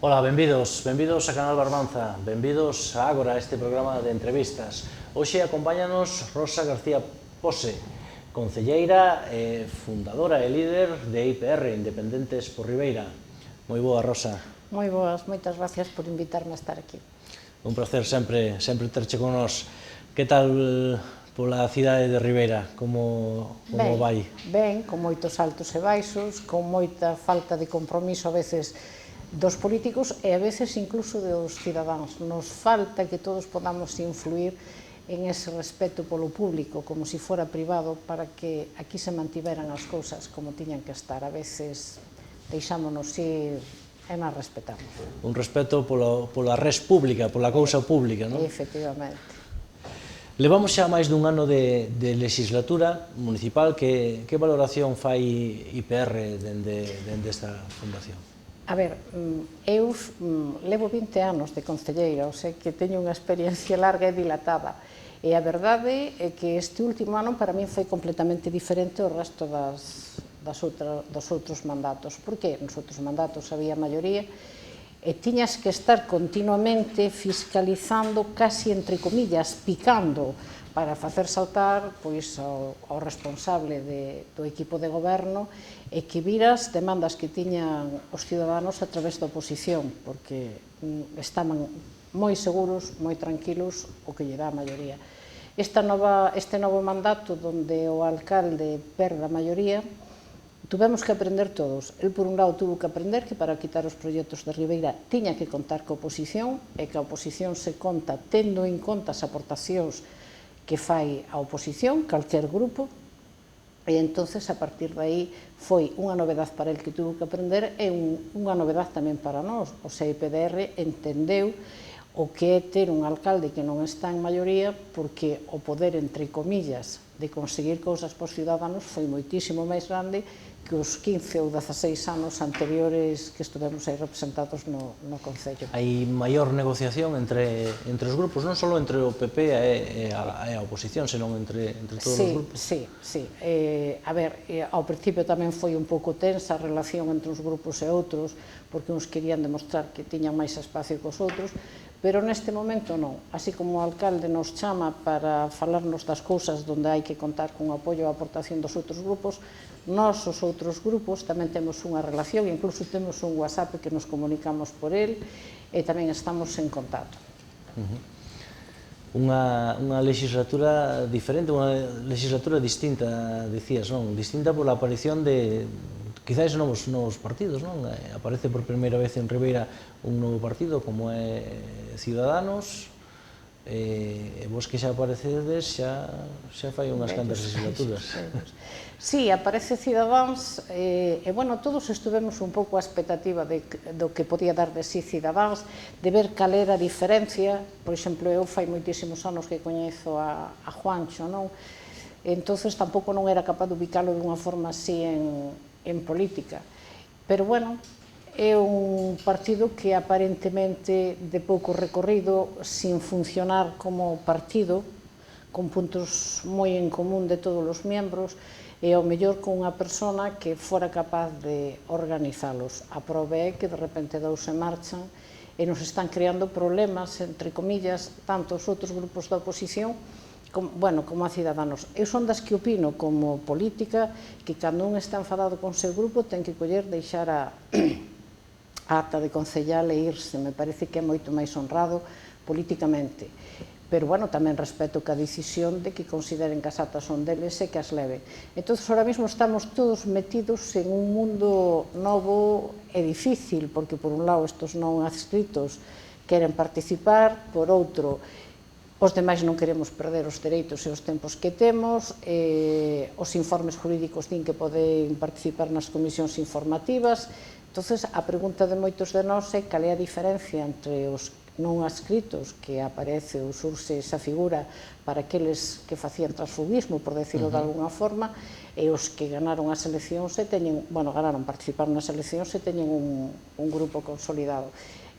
Ola, benvidos a Canal Barbanza, benvidos a Ágora, a este programa de entrevistas. Hoxe acompáñanos Rosa García Pose, concelleira, fundadora e líder de IPR, Independentes por Ribeira. Moi boa, Rosa. Moi boas, moitas gracias por invitarme a estar aquí. Un placer sempre terche con nós. Que tal pola cidade de Ribeira? Como vai? Ben, con moitos altos e baixos, con moita falta de compromiso a veces dos políticos e a veces incluso dos cidadáns. Nos falta que todos podamos influir en ese respeto polo público, como se fora privado, para que aquí se mantiveran as cousas como tiñan que estar. A veces deixámonos ir e non respetamos. Un respeto pola res pública, pola cousa pública, non? Efectivamente. Levamos xa máis dun ano de legislatura municipal. Que valoración fai IPR dende esta fundación? A ver, eu levo 20 anos de concelleira, o sea que teño unha experiencia larga e dilatada. E a verdade é que este último ano para min foi completamente diferente ao resto dos outros mandatos. Por que? Nos outros mandatos había maioría e tiñas que estar continuamente fiscalizando, casi entre comillas, picando para facer saltar ao responsable do equipo de goberno e que viras demandas que tiñan os ciudadanos a través da oposición, porque estaban moi seguros, moi tranquilos o que lle dá a maioría. Este novo mandato, onde o alcalde perde a maioría, tuvemos que aprender todos. El, por un lado, tuvo que aprender que para quitar os proxectos de Ribeira tiña que contar coa oposición e que a oposición se conta tendo en conta as aportacións que fai a oposición, calquer grupo, e entonces a partir de aí foi unha novedade para el que tuvo que aprender e unha novedade tamén para nós. O CIPDR entendeu o que é ter un alcalde que non está en maioría, porque o poder, entre comillas, de conseguir cousas para os ciudadanos foi moitísimo máis grande que os 15 ou 16 anos anteriores que estivemos aí representados no Concello. Hai maior negociación entre os grupos, non só entre o PP e a oposición, senón entre todos os grupos? Sí. A ver, ao principio tamén foi un pouco tensa a relación entre uns grupos e outros, porque uns querían demostrar que tiñan máis espacio que os outros, pero neste momento non. Así como o alcalde nos chama para falarnos das cousas onde hai que contar con o apoio e a aportación dos outros grupos, nós, os outros grupos, tamén temos unha relación, incluso temos un WhatsApp que nos comunicamos por el e tamén estamos en contacto. Unha legislatura diferente, unha legislatura distinta, dicías, non? Distinta pola aparición de quizás novos partidos, non? Aparece por primeira vez en Ribeira un novo partido como é Ciudadanos, e vos que xa aparecedes xa fai unhas cantas legislaturas. Sí, aparece Cidadáns e, bueno, todos estivemos un pouco a expectativa do que podía dar de sí Cidadáns, de ver cal era a diferencia. Por exemplo, eu fai moitísimos anos que coñezo a Juancho, non? Entonces tampouco non era capaz de ubicalo dunha forma así en política. Pero, bueno, é un partido que aparentemente de pouco recorrido, sin funcionar como partido, con puntos moi en común de todos os membros, e ao mellor con unha persona que fora capaz de organizalos. A prova é que de repente dous en marchan e nos están creando problemas, entre comillas, tanto os outros grupos da oposición como a Ciudadanos. Eu son das que opino como política que cando un está enfadado con seu grupo ten que coller, deixar a ata de concellal e irse. Me parece que é moito máis honrado políticamente. Pero, bueno, tamén respeto que a decisión de que consideren que as atas son deles e que as leven. Entón, ahora mesmo estamos todos metidos en un mundo novo e difícil, porque, por un lado, estos non adscritos queren participar, por outro, os demais non queremos perder os dereitos e os tempos que temos, os informes jurídicos din que poden participar nas comisións informativas. Entón, a pregunta de moitos de nós é cal é a diferencia entre os non adscritos, que aparece ou surxe esa figura para aqueles que facían transfugismo, por decirlo de alguna forma, e os que ganaron as eleccións e teñen, participaron nas eleccións e teñen un grupo consolidado.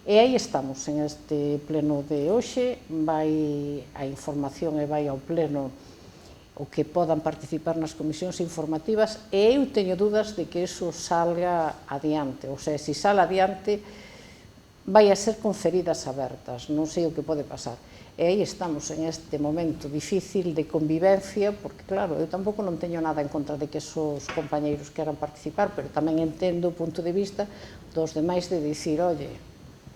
E aí estamos, en este pleno de hoxe, vai a información e vai ao pleno o que podan participar nas comisións informativas, e eu teño dudas de que iso salga adiante. O sea, se sale adiante, vai a ser con feridas abertas, non sei o que pode pasar. E aí estamos en este momento difícil de convivencia, porque claro, eu tampouco non teño nada en contra de que esos compañeiros queran participar, pero tamén entendo o punto de vista dos demais de dicir, oye,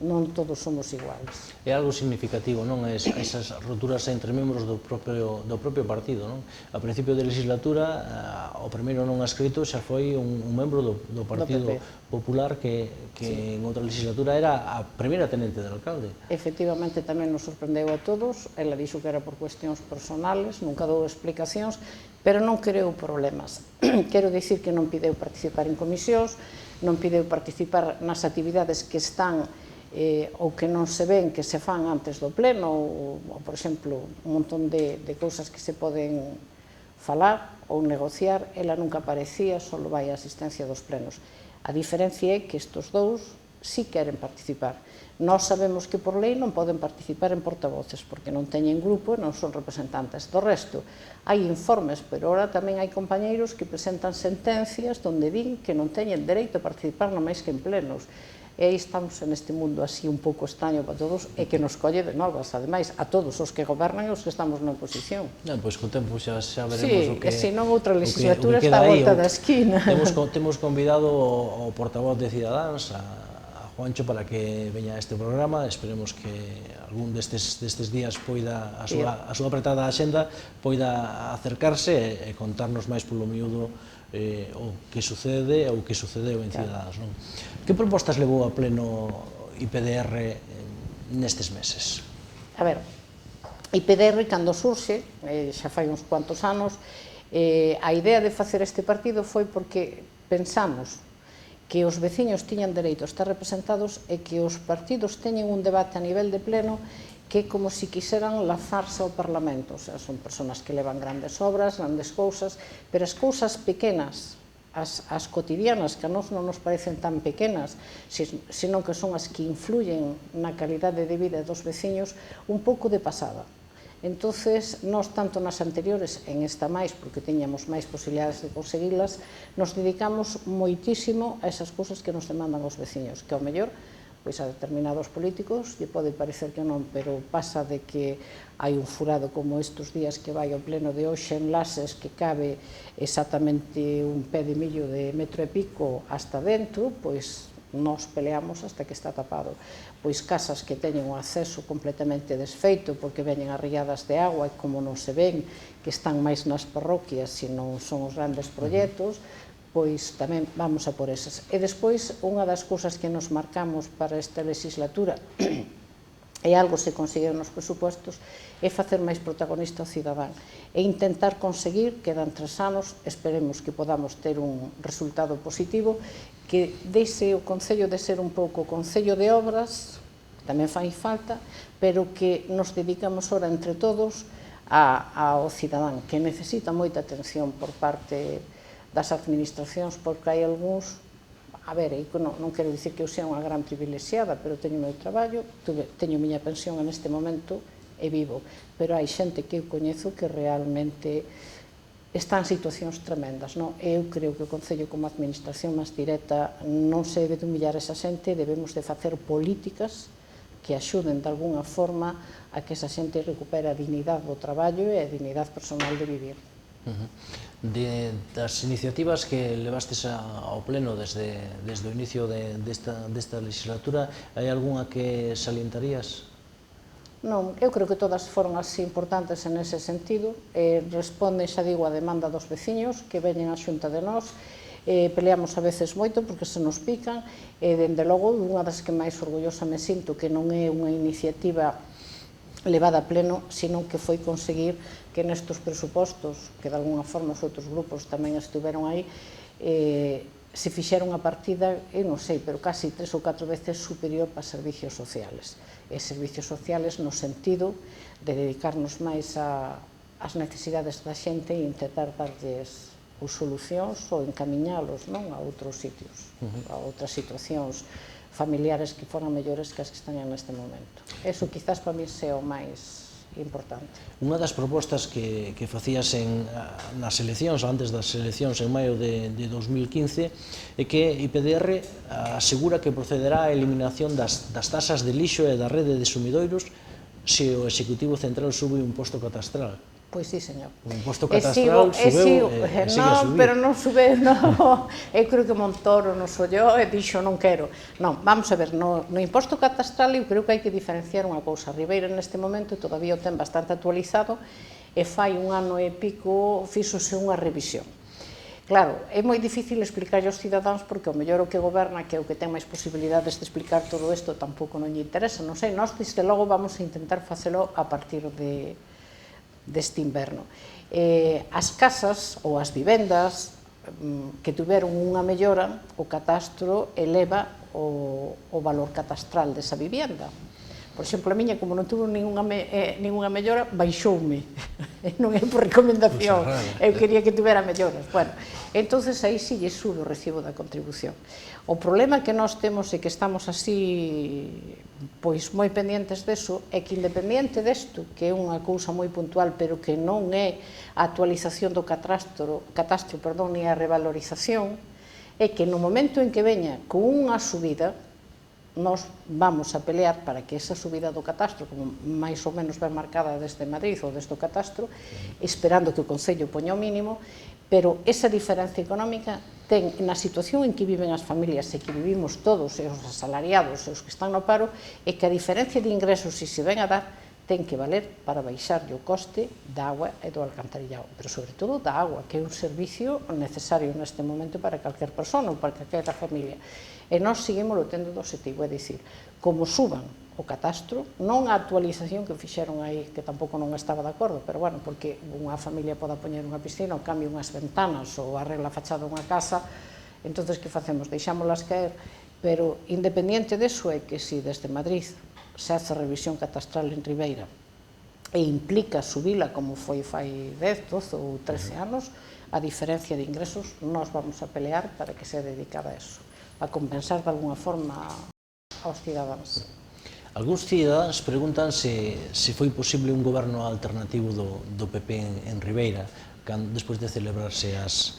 non todos somos iguales. É algo significativo, non? Esas roturas entre membros do propio partido, non? A principio de legislatura, o primeiro non adscrito xa foi un membro do Partido Popular que en outra legislatura era a primeira tenente de alcalde. Efectivamente, tamén nos sorprendeu a todos, ela dixo que era por cuestións personales, nunca dou explicacións, pero non creou problemas. Quero dicir que non pideu participar en comisións, non pideu participar nas actividades que están ou que non se ven que se fan antes do pleno, ou, por exemplo, un montón de cousas que se poden falar ou negociar, ela nunca aparecía, só vai a asistencia dos plenos. A diferencia é que estes dous sí queren participar. Nós sabemos que por lei non poden participar en portavoces, porque non teñen grupo e non son representantes. Do resto, hai informes, pero ahora tamén hai compañeiros que presentan sentencias onde din que non teñen dereito a participar non máis que en plenos. E aí estamos neste mundo así un pouco extraño para todos e que nos colle de novas, ademais, a todos os que gobernan e os que estamos na oposición. Pois con tempo xa veremos o que... Sí, e se non outra legislatura está a volta da esquina. Temos convidado o portavoz de Cidadáns, a Juancho, para que veña a este programa. Esperemos que algún destes días poida, a súa apretada axenda, poida acercarse e contarnos máis polo miúdo o que sucede ou o que sucedeu en Cidadáns. Que propostas levou a pleno IPDR nestes meses? A ver, IPDR, cando surxe, xa fai uns cuantos anos, a idea de facer este partido foi porque pensamos que os veciños tiñan dereito a estar representados e que os partidos teñen un debate a nivel de pleno que é como se quixeran lazarse ao Parlamento. O sea, son persoas que levan grandes obras, grandes cousas, pero as cousas pequenas, as cotidianas, que a nós non nos parecen tan pequenas, senón que son as que influyen na calidade de vida dos veciños, un pouco de pasada. Entonces, nós, tanto nas anteriores, en esta máis, porque tiñamos máis posibilidades de conseguilas, nos dedicamos moitísimo a esas cousas que nos demandan os veciños, que ao mellor, pois a determinados políticos lle pode parecer que non, pero pasa de que hai un furado como estes días que vai ao pleno de hoxe en Lases, que cabe exactamente un pé de millo de metro e pico hasta dentro, pois nós peleamos hasta que está tapado. Pois casas que teñen un acceso completamente desfeito porque veñen arriadas de agua e como non se ven, que están máis nas parroquias se non son os grandes proxectos, pois tamén vamos a por esas. E despois, unha das cousas que nos marcamos para esta legislatura, e algo se conseguiu nos presupostos, é facer máis protagonista o cidadán e intentar conseguir que dan 3 anos, esperemos que podamos ter un resultado positivo, que deixe o Concello de ser un pouco Concello de obras, que tamén fai falta, pero que nos dedicamos ora entre todos ao cidadán, que necesita moita atención por parte das administracións, porque hai algúns, a ver, non quero dicir que eu sea unha gran privilexiada, pero teño o meu traballo, teño a miña pensión neste momento e vivo, pero hai xente que eu coñezo que realmente está en situacións tremendas. Eu creo que o Concello, como administración máis directa, non se debe de humillar esa xente, debemos de facer políticas que axuden de alguna forma a que esa xente recupere a dignidade do traballo e a dignidade personal de vivir. Das iniciativas que levastes ao pleno desde o inicio desta legislatura, hai algunha que salientarías? Non, eu creo que todas foron así importantes en ese sentido, responden, xa digo, a demanda dos veciños que veñen á xunta de nós, peleamos a veces moito porque se nos pican, e dende logo unha das que máis orgullosa me sinto que non é unha iniciativa levada a pleno, sino que foi conseguir que nestes presupostos, que de alguna forma os outros grupos tamén estiveron aí, se fixera unha partida, eu non sei, pero casi 3 ou 4 veces superior para servicios sociales. E servicios sociales no sentido de dedicarnos máis ás necesidades da xente e intentar darlles solucións ou encamiñalos a outros sitios, a outras situacións familiares que foran mellores que as que están neste momento. Eso quizás para mí sea o máis importante. Unha das propostas que facías nas eleccións, antes das eleccións en maio de 2015, é que IPDR asegura que procederá á eliminación das taxas de lixo e da rede de sumidoiros se o Executivo Central sube o imposto catastral. Pois sí, señor. O imposto catastral subeu e sigue a subir. Pero non subeu, non. Eu creo que Montoro nos ollou e dixo non quero. Non, vamos a ver, no imposto catastral eu creo que hai que diferenciar unha cousa. Ribeira neste momento todavía o ten bastante actualizado e fai un ano e pico fíxose unha revisión. Claro, é moi difícil explicar aos cidadáns porque o mellor o que goberna, que é o que ten máis posibilidades de explicar todo isto, tampouco non lle interesa, non sei, nós desde logo vamos a intentar facelo a partir deste inverno. As casas ou as vivendas que tuveron unha mellora, o catastro eleva o valor catastral desa vivienda. Por exemplo, a miña, como non tuvo ninguna mellora, baixoume. Non é por recomendación, eu quería que tuvera melloras. Bueno, entonces aí sí lle sube o recibo da contribución. O problema que nós temos e que estamos así pois moi pendientes deso é que independente desto, que é unha cousa moi puntual, pero que non é a actualización do catastro, ni a revalorización, é que no momento en que veña con unha subida, nós vamos a pelear para que esa subida do catastro, como máis ou menos ben marcada desde Madrid ou desde o catastro, esperando que o Concello poña o mínimo, pero esa diferencia económica ten na situación en que viven as familias e que vivimos todos, e os asalariados e os que están no paro, é que a diferencia de ingresos, se se ven a dar, ten que valer para baixarlle o coste da agua e do alcantarillado, pero sobre todo da agua, que é un servicio necesario neste momento para calquer persona ou para calquer familia. E nós seguimos tendo do objetivo, é dicir, como suban o catastro, non a actualización que fixeron aí, que tampouco non estaba de acordo, pero bueno, porque unha familia poda poñer unha piscina ou cambia unhas ventanas ou arregla a fachada dunha casa, entonces que facemos? Deixámolas caer, pero independiente deso é que se desde Madrid se hace revisión catastral en Ribeira e implica subila como foi fai 10, 12 ou 13 anos, a diferencia de ingresos nós vamos a pelear para que sea dedicada a eso, a compensar de alguna forma aos cidadáns. Algúns cidadáns preguntan se foi posible un goberno alternativo do PP en Ribeira despois de celebrarse as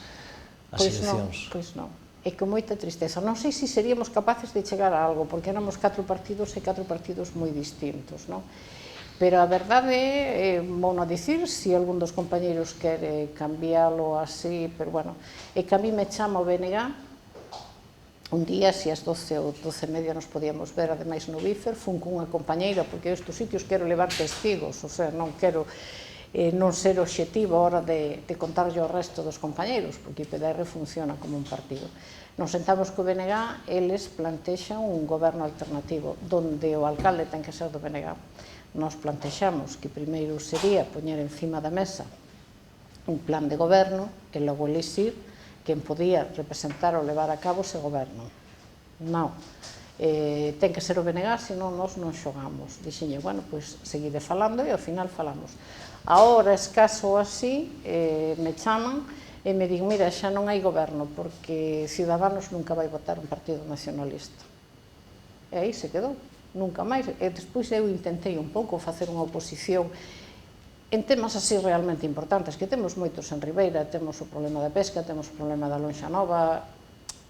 eleccións. Pois non. E con moita tristeza. Non sei se seríamos capaces de chegar a algo, porque éramos 4 partidos e 4 partidos moi distintos, non? Pero a verdade é, vou non dicir, se algún dos compañeiros quere cambiálo así, pero bueno, é que a mí me chama o BNG, un día, se as 12 ou 12:30 nos podíamos ver, ademais no Bífer, fun cunha compañeira, porque a estes sitios quero levar testigos, o sea, non quero non ser obxectivo a hora de contarlle ao resto dos compañeiros, porque IPDR funciona como un partido. Nos sentamos co BNG, eles plantexan un goberno alternativo, donde o alcalde ten que ser do BNG. Nos plantexamos que primeiro sería poñer encima da mesa un plan de goberno e logo elixir quen podía representar ou levar a cabo ese goberno. Non. Ten que ser o BNG, senón nós non xogamos. Dixenlle, bueno, pois seguide falando e ao final falamos. A hora escaso así, me chaman e me digo, mira, xa non hai goberno porque Ciudadanos nunca vai votar un partido nacionalista. E aí se quedou, nunca máis. E despois eu intentei un pouco facer unha oposición en temas así realmente importantes, que temos moitos en Ribeira, temos o problema da pesca, temos o problema da Lonxa Nova,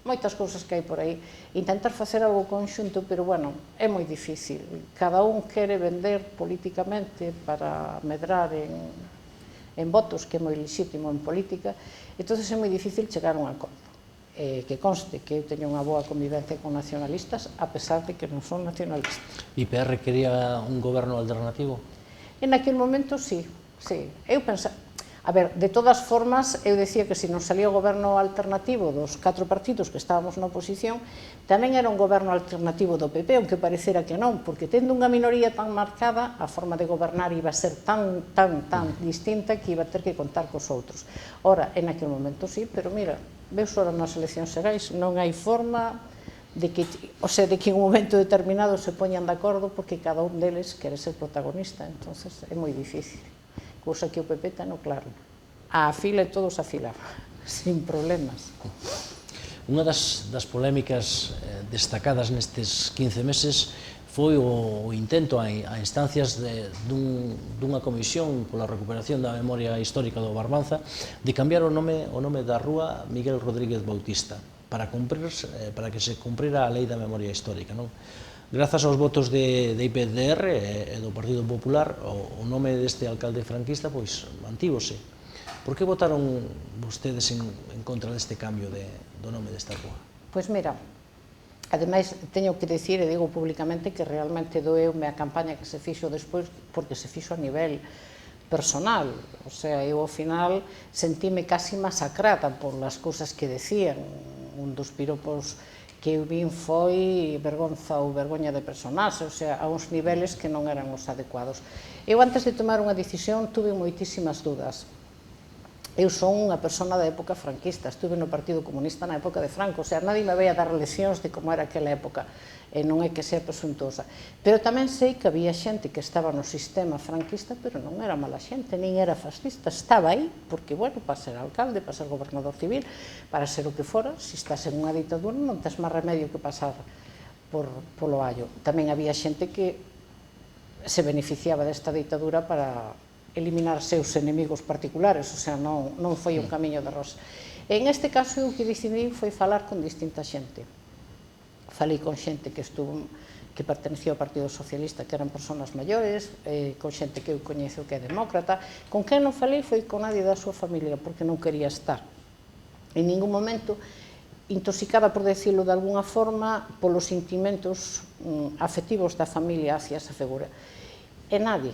moitas cousas que hai por aí. Intentar facer algo conxunto, pero bueno, é moi difícil. Cada un quere vender políticamente para medrar en votos, que é moi lexítimo en política, entón é moi difícil chegar a un acordo. Que conste que eu teño unha boa convivencia con nacionalistas, a pesar de que non son nacionalistas. IPR quería un goberno alternativo? En aquel momento, sí. Eu pensaba... A ver, de todas formas, eu decía que se non salía o goberno alternativo dos 4 partidos que estábamos na oposición, tamén era un goberno alternativo do PP, aunque parecera que non, porque tendo unha minoría tan marcada, a forma de gobernar iba a ser tan distinta que iba a ter que contar cos outros. Ora, en aquel momento sí, pero mira, veus ora nas eleccións xerais, non hai forma de que en un momento determinado se poñan de acordo porque cada un deles quere ser protagonista, entonces é moi difícil. Cousa que o PP ten claro. A fila e todos a fila, sin problemas. Unha das polémicas destacadas nestes 15 meses foi o intento a instancias dunha comisión pola recuperación da memoria histórica do Barbanza de cambiar o nome da rúa Miguel Rodríguez Bautista para que se cumprira a lei da memoria histórica, non? Grazas aos votos de IPDR e do Partido Popular, o nome deste alcalde franquista pois mantívose. Por que votaron vostedes en contra deste cambio do nome desta rúa? Pois mira, ademais, teño que dicir, e digo públicamente, que realmente doeume a campaña que se fixo despois, porque se fixo a nivel personal. O sea, eu ao final sentíme casi masacrada por as cousas que decían. Un dos piropos que eu vin foi vergonza ou vergoña de personaxe, o sea, a uns niveles que non eran os adecuados. Eu, antes de tomar unha decisión, tuve moitísimas dudas. Eu son unha persona da época franquista, estuve no Partido Comunista na época de Franco, o sea, nadie me veía dar leccións de como era aquela época, e non é que sea presuntuosa. Pero tamén sei que había xente que estaba no sistema franquista, pero non era mala xente, nin era fascista, estaba aí, porque, bueno, para ser alcalde, para ser gobernador civil, para ser o que fora, se estás en unha ditadura non tes máis remedio que pasar polo allo. Tamén había xente que se beneficiaba desta ditadura para eliminar seus enemigos particulares, o sea, non foi un camiño de rosa. En este caso, o que decidí foi falar con distinta xente. Falei con xente que pertenecía ao Partido Socialista, que eran persoas maiores, con xente que eu coñezo que é demócrata. Con quen non falei foi con nadie da súa familia, porque non quería estar. En ningún momento intoxicada, por decirlo de alguna forma, polos sentimentos afectivos da familia hacia esa figura. E nadie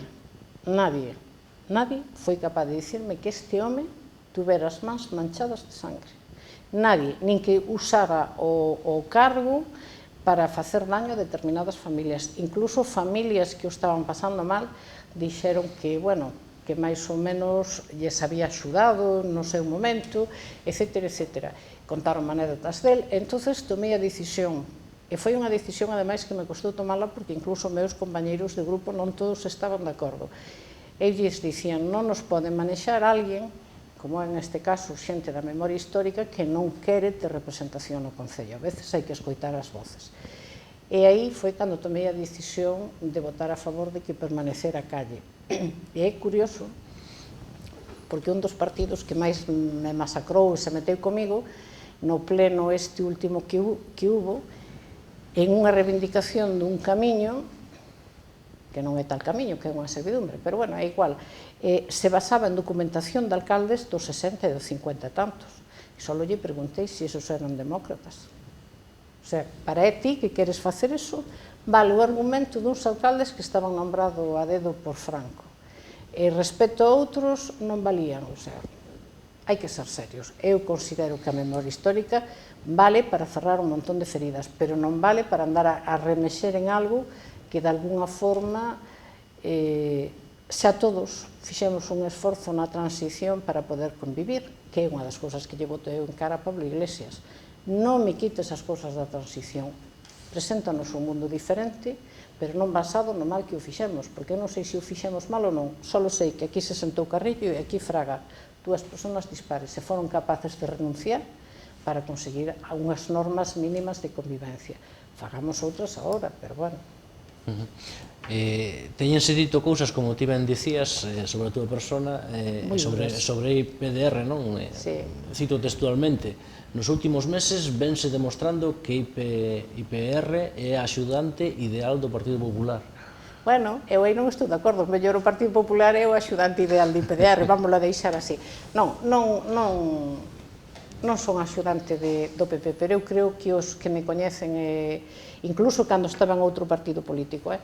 foi capaz de dicirme que este home tuvera as mans manchadas de sangre. Nadie, nin que usara o cargo para facer daño a determinadas familias. Incluso familias que o estaban pasando mal dixeron que, bueno, que máis ou menos lles había axudado no seu momento, etcétera, etcétera. Contaron anécdotas del, entonces tomei a decisión. E foi unha decisión, ademais, que me costou tomala porque incluso meus compañeiros de grupo non todos estaban de acordo. Eles dicían, non nos pode manexar alguén, como é neste caso xente da memoria histórica, que non quere ter representación no Concello. A veces hai que escoitar as voces. E aí foi cando tomei a decisión de votar a favor de que permanecera a calle. E é curioso, porque un dos partidos que máis me masacrou e se meteu comigo, no pleno este último que hubo, en unha reivindicación dun camiño, que non é tal camiño, que é unha servidumbre, pero bueno, é igual, se basaba en documentación de alcaldes dos 60 e dos 50 e tantos. E só lle preguntei se esos eran demócratas. O sea, para ti que queres facer eso, vale o argumento duns alcaldes que estaban nombrados a dedo por Franco. E respecto a outros, non valían, o sea, hai que ser serios. Eu considero que a memoria histórica vale para cerrar un montón de feridas, pero non vale para andar a remexer en algo que de alguna forma xa todos fixemos un esforzo na transición para poder convivir, que é unha das cousas que lle boto eu en cara a Pablo Iglesias. Non me quites as cousas da transición, preséntanos un mundo diferente, pero non basado no mal que o fixemos, porque eu non sei se o fixemos mal ou non, só sei que aquí se sentou Carrillo e aquí Fraga, dúas persoas dispares, se foron capaces de renunciar para conseguir unhas normas mínimas de convivencia. Fagamos outras agora, pero bueno. Teñense dito cousas, como ti ben dicías, sobre a tua persona, sobre IPDR, non? Cito textualmente: nos últimos meses vense demostrando que IPR é a axudante ideal do Partido Popular. Bueno, eu aí non estou de acordo, mellor o Partido Popular é o axudante ideal de IPDR, vamos a deixar así. Non son axudante do PP, pero eu creo que os que me coñecen, incluso cando estaba en outro partido político,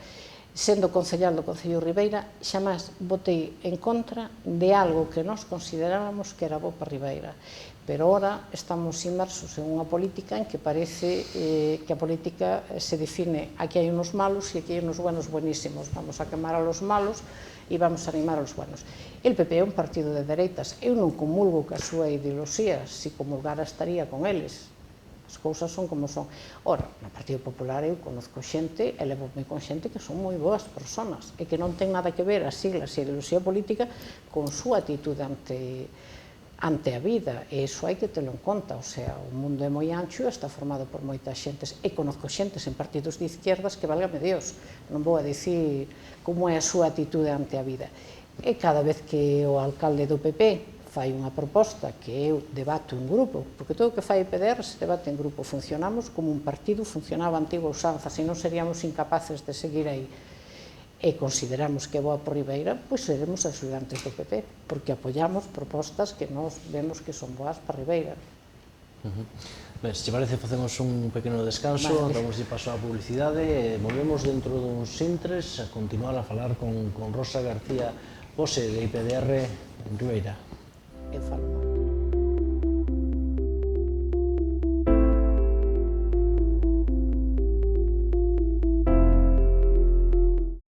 sendo concellal do Concello de Ribeira, xamás votei en contra de algo que nós consideráramos que era bo para Ribeira. Pero ora estamos inmersos en unha política en que parece que a política se define: aquí hai unos malos e aquí hai unos buenos buenísimos, vamos a quemar a los malos e vamos a animar a los buenos. El PP é un partido de dereitas, eu non comulgo ca súa ideoloxía, se comulgara estaría con eles. As cousas son como son. Ora, no Partido Popular eu conozco xente, e levo-me con xente que son moi boas persoas e que non ten nada que ver as siglas e a ideoloxía política con súa actitude ante ante a vida, e iso hai que telo en conta, o sea, o mundo é moi ancho, está formado por moitas xentes, e conozco xentes en partidos de izquierdas que, válgame Dios, non vou a dicir como é a súa atitude ante a vida. E cada vez que o alcalde do PP fai unha proposta que eu debato en grupo, porque todo o que fai PDR se debate en grupo, funcionamos como un partido, funcionaba a antiga usanza, se non seríamos incapaces de seguir aí, e consideramos que é boa por Ribeira, pois seremos axudantes do PP, porque apoiamos propostas que nós vemos que son boas para Ribeira. Ben, se te parece, facemos un pequeno descanso, damos de paso á publicidade e volvemos dentro duns intres a continuar a falar con Rosa García Pose, de IPDR en Ribeira. Eu falo